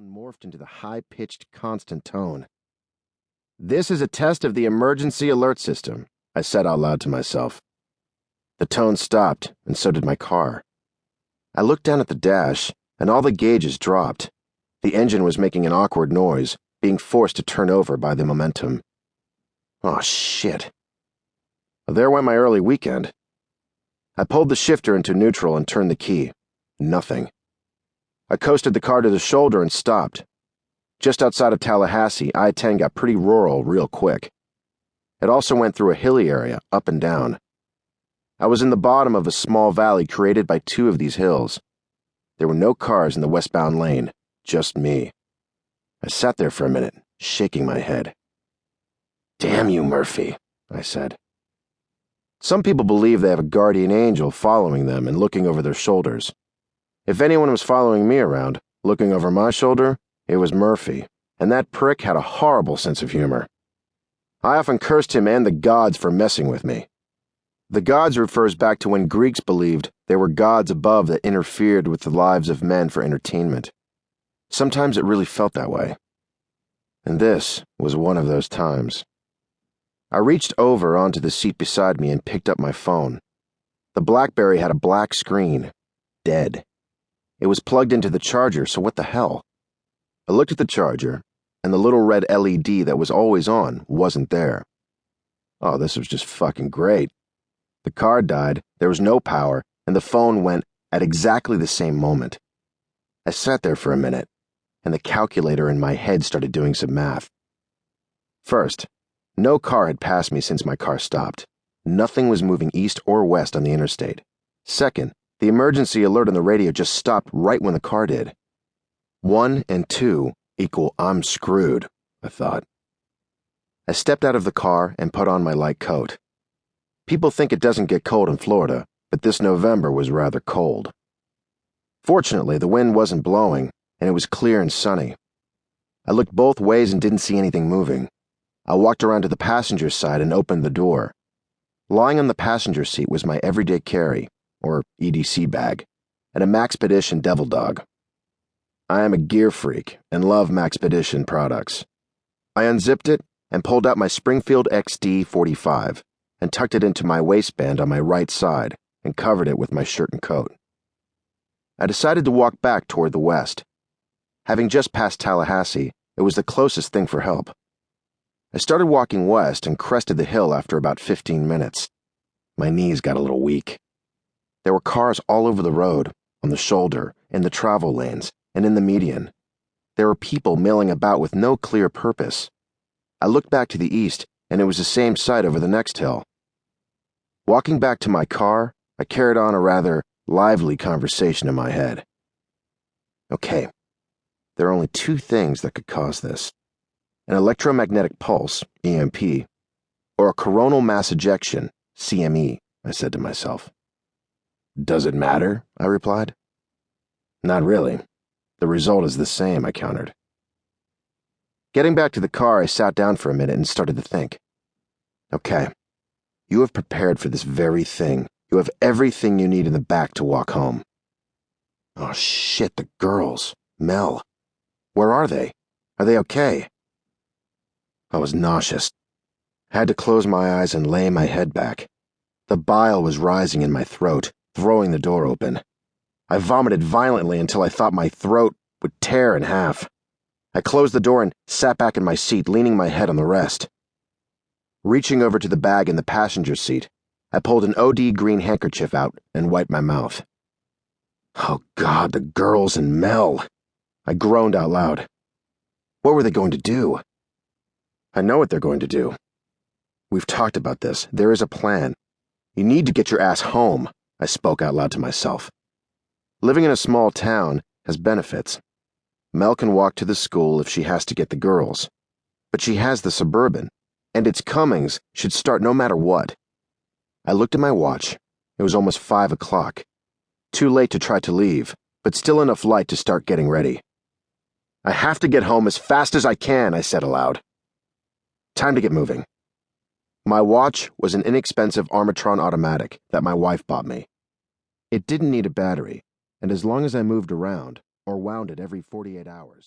tone morphed into the high-pitched, constant tone. "This is a test of the emergency alert system," I said out loud to myself. The tone stopped, and so did my car. I looked down at the dash, and all the gauges dropped. The engine was making an awkward noise, being forced to turn over by the momentum. Oh, shit. Well, there went my early weekend. I pulled the shifter into neutral and turned the key. Nothing. I coasted the car to the shoulder and stopped. Just outside of Tallahassee, I-10 got pretty rural real quick. It also went through a hilly area, up and down. I was in the bottom of a small valley created by two of these hills. There were no cars in the westbound lane, just me. I sat there for a minute, shaking my head. "Damn you, Murphy," I said. Some people believe they have a guardian angel following them and looking over their shoulders. If anyone was following me around, looking over my shoulder, it was Murphy, and that prick had a horrible sense of humor. I often cursed him and the gods for messing with me. The gods refers back to when Greeks believed there were gods above that interfered with the lives of men for entertainment. Sometimes it really felt that way. And this was one of those times. I reached over onto the seat beside me and picked up my phone. The BlackBerry had a black screen. Dead. It was plugged into the charger, so what the hell? I looked at the charger, and the little red LED that was always on wasn't there. Oh, this was just fucking great. The car died, there was no power, and the phone went at exactly the same moment. I sat there for a minute, and the calculator in my head started doing some math. First, no car had passed me since my car stopped. Nothing was moving east or west on the interstate. Second, the emergency alert on the radio just stopped right when the car did. 1 and 2 equal I'm screwed, I thought. I stepped out of the car and put on my light coat. People think it doesn't get cold in Florida, but this November was rather cold. Fortunately, the wind wasn't blowing, and it was clear and sunny. I looked both ways and didn't see anything moving. I walked around to the passenger side and opened the door. Lying on the passenger seat was my everyday carry, or EDC bag, and a Maxpedition Devil Dog. I am a gear freak and love Maxpedition products. I unzipped it and pulled out my Springfield XD-45 and tucked it into my waistband on my right side and covered it with my shirt and coat. I decided to walk back toward the west. Having just passed Tallahassee, it was the closest thing for help. I started walking west and crested the hill after about 15 minutes. My knees got a little weak. There were cars all over the road, on the shoulder, in the travel lanes, and in the median. There were people milling about with no clear purpose. I looked back to the east, and it was the same sight over the next hill. Walking back to my car, I carried on a rather lively conversation in my head. Okay, there are only two things that could cause this. An electromagnetic pulse, EMP, or a coronal mass ejection, CME, I said to myself. "Does it matter?" I replied. "Not really. The result is the same," I countered. Getting back to the car, I sat down for a minute and started to think. Okay, you have prepared for this very thing. You have everything you need in the back to walk home. Oh shit, the girls. Mel. Where are they? Are they okay? I was nauseous. I had to close my eyes and lay my head back. The bile was rising in my throat, throwing the door open. I vomited violently until I thought my throat would tear in half. I closed the door and sat back in my seat, leaning my head on the rest. Reaching over to the bag in the passenger seat, I pulled an OD green handkerchief out and wiped my mouth. Oh God, the girls and Mel. I groaned out loud. What were they going to do? I know what they're going to do. We've talked about this. There is a plan. You need to get your ass home, I spoke out loud to myself. Living in a small town has benefits. Mel can walk to the school if she has to get the girls. But she has the Suburban, and its comings should start no matter what. I looked at my watch. It was almost 5 o'clock. Too late to try to leave, but still enough light to start getting ready. I have to get home as fast as I can, I said aloud. Time to get moving. My watch was an inexpensive Armatron automatic that my wife bought me. It didn't need a battery, and as long as I moved around, or wound it every 48 hours,